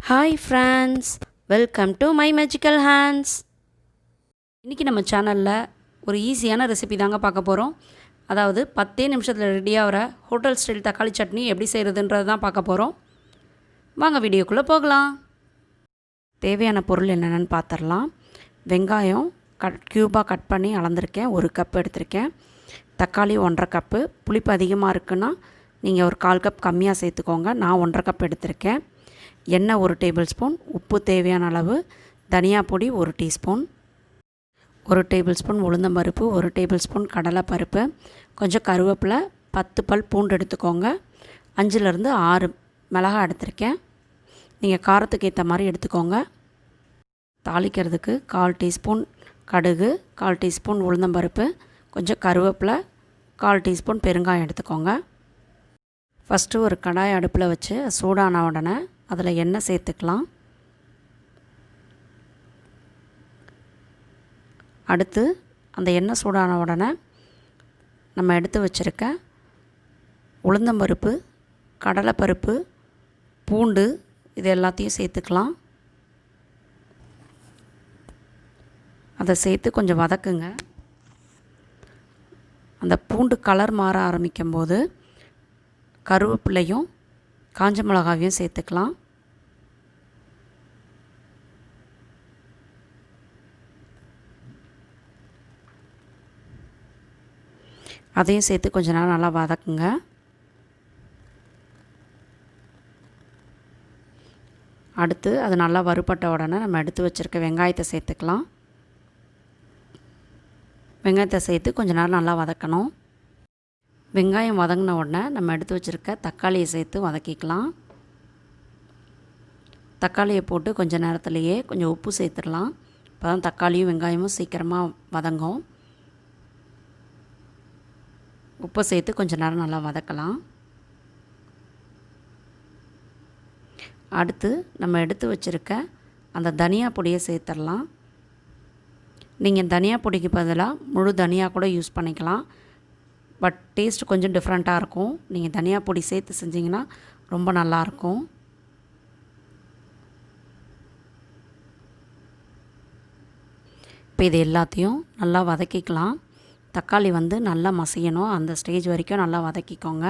Hi friends, welcome to my magical hands. இன்றைக்கி நம்ம சேனலில் ஒரு ஈஸியான ரெசிபி தாங்க பார்க்க போகிறோம். அதாவது 10 நிமிஷத்தில் ரெடியாகிற ஹோட்டல் ஸ்டைல் தக்காளி சட்னி எப்படி செய்கிறதுன்றது தான் பார்க்க போகிறோம். வாங்க வீடியோக்குள்ளே போகலாம். தேவையான பொருள் என்னென்னு பார்த்துடலாம். வெங்காயம் க்யூபாக கட் பண்ணி அளந்திருக்கேன், 1 கப் எடுத்திருக்கேன். தக்காளி 1.5 கப்பு. புளிப்பு அதிகமாக இருக்குன்னா நீங்கள் ஒரு 1/4 கப் கம்மியாக சேர்த்துக்கோங்க. நான் 1.5 கப் எடுத்திருக்கேன். எண்ணெய் 1 டேபிள் ஸ்பூன், உப்பு தேவையான அளவு, தனியா பொடி 1 டீஸ்பூன், 1 டேபிள் ஸ்பூன் உளுந்தம்பருப்பு, 1 டேபிள் ஸ்பூன் கடலைப்பருப்பு, கொஞ்சம் கருவேப்பிலை, 10 பல் பூண்டு எடுத்துக்கோங்க. 5லேருந்து 6 மிளகாய் எடுத்திருக்கேன். நீங்கள் காரத்துக்கு ஏற்ற மாதிரி எடுத்துக்கோங்க. தாளிக்கிறதுக்கு 1/4 டீஸ்பூன் கடுகு, 1/4 டீஸ்பூன் உளுந்தம்பருப்பு, கொஞ்சம் கருவேப்பிலை, 1/4 டீஸ்பூன் பெருங்காயம் எடுத்துக்கோங்க. ஃபஸ்ட்டு ஒரு கடாய் அடுப்பில் வச்சு சூடான உடனே அதில் எண்ணெய் சேர்த்துக்கலாம். அடுத்து அந்த எண்ணெய் சூடான உடனே நம்ம எடுத்து வச்சுருக்க உளுந்தம்பருப்பு, கடலைப்பருப்பு, பூண்டு இது எல்லாத்தையும் சேர்த்துக்கலாம். அதை சேர்த்து கொஞ்சம் வதக்குங்க. அந்த பூண்டு கலர் மாற ஆரம்பிக்கும் போது கருவேப்பிலையும் காஞ்ச மிளகாவையும் சேர்த்துக்கலாம். அதையும் சேர்த்து கொஞ்ச நேரம் நல்லா வதக்குங்க. அடுத்து அது நல்லா வறுபட்ட உடனே நம்ம எடுத்து வச்சுருக்க வெங்காயத்தை சேர்த்துக்கலாம். வெங்காயத்தை சேர்த்து கொஞ்ச நேரம் நல்லா வதக்கணும். வெங்காயம் வதங்கின உடனே நம்ம எடுத்து வச்சுருக்க தக்காளியை சேர்த்து வதக்கிக்கலாம். தக்காளியை போட்டு கொஞ்சம் நேரத்துலையே கொஞ்சம் உப்பு சேர்த்துடலாம். அப்போ தான் தக்காளியும் வெங்காயமும் சீக்கிரமாக வதங்கும். உப்பை சேர்த்து கொஞ்சம் நேரம் நல்லா வதக்கலாம். அடுத்து நம்ம எடுத்து வச்சுருக்க அந்த தனியா பொடியை சேர்த்துடலாம். நீங்கள் தனியா பொடிக்கு பதிலாக முழு தனியா கூட யூஸ் பண்ணிக்கலாம். பட் டேஸ்ட் கொஞ்சம் டிஃப்ரெண்ட்டாக இருக்கும். நீங்கள் தனியா பொடி சேர்த்து செஞ்சிங்கன்னா ரொம்ப நல்லாயிருக்கும். இப்போ இது எல்லாத்தையும் நல்லா வதக்கிக்கலாம். தக்காளி நல்லா மசியணும். அந்த ஸ்டேஜ் வரைக்கும் நல்லா வதக்கிக்கோங்க.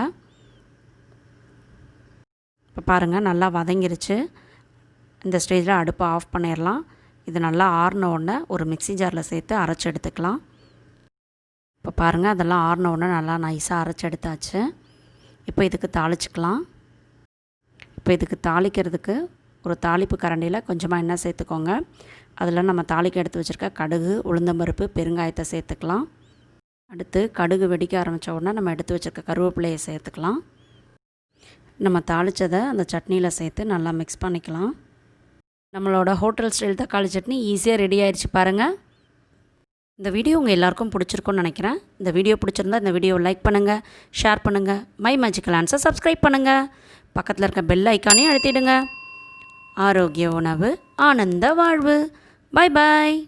இப்போ பாருங்கள், நல்லா வதங்கிருச்சு. இந்த ஸ்டேஜில் அடுப்பை ஆஃப் பண்ணிடலாம். இது நல்லா ஆறின உடனே ஒரு மிக்ஸி ஜாரில் சேர்த்து அரைச்சி எடுத்துக்கலாம். இப்போ பாருங்கள், அதெல்லாம் ஆறின உடனே நல்லா நைஸாக அரைச்சி எடுத்தாச்சு. இப்போ இதுக்கு தாளிச்சிக்கலாம். இப்போ இதுக்கு தாளிக்கிறதுக்கு ஒரு தாளிப்பு கரண்டியில் கொஞ்சமாக எண்ணெய் சேர்த்துக்கோங்க. அதில் நம்ம தாளிக்க எடுத்து வச்சுருக்க கடுகு, உளுந்தம்பருப்பு, பெருங்காயத்தை சேர்த்துக்கலாம். அடுத்து கடுகு வெடிக்க ஆரம்பித்த உடனே நம்ம எடுத்து வச்சுருக்க கருவேப்பிலையை சேர்த்துக்கலாம். நம்ம தாளித்ததை அந்த சட்னியில் சேர்த்து நல்லா மிக்ஸ் பண்ணிக்கலாம். நம்மளோட ஹோட்டல் ஸ்டைல் தக்காளி சட்னி ஈஸியாக ரெடி ஆயிடுச்சு பாருங்கள். இந்த வீடியோ உங்கள் எல்லாருக்கும் பிடிச்சிருக்குன்னு நினைக்கிறேன். இந்த வீடியோ பிடிச்சிருந்தா இந்த வீடியோவை லைக் பண்ணுங்கள், ஷேர் பண்ணுங்கள், மை மேஜிக்கல் ஹேண்ட்ஸை சப்ஸ்கிரைப் பண்ணுங்கள். பக்கத்தில் இருக்க பெல் ஐக்கானையும் அழுத்திடுங்க. ஆரோக்கிய உணவு, ஆனந்த வாழ்வு. பாய் பாய்.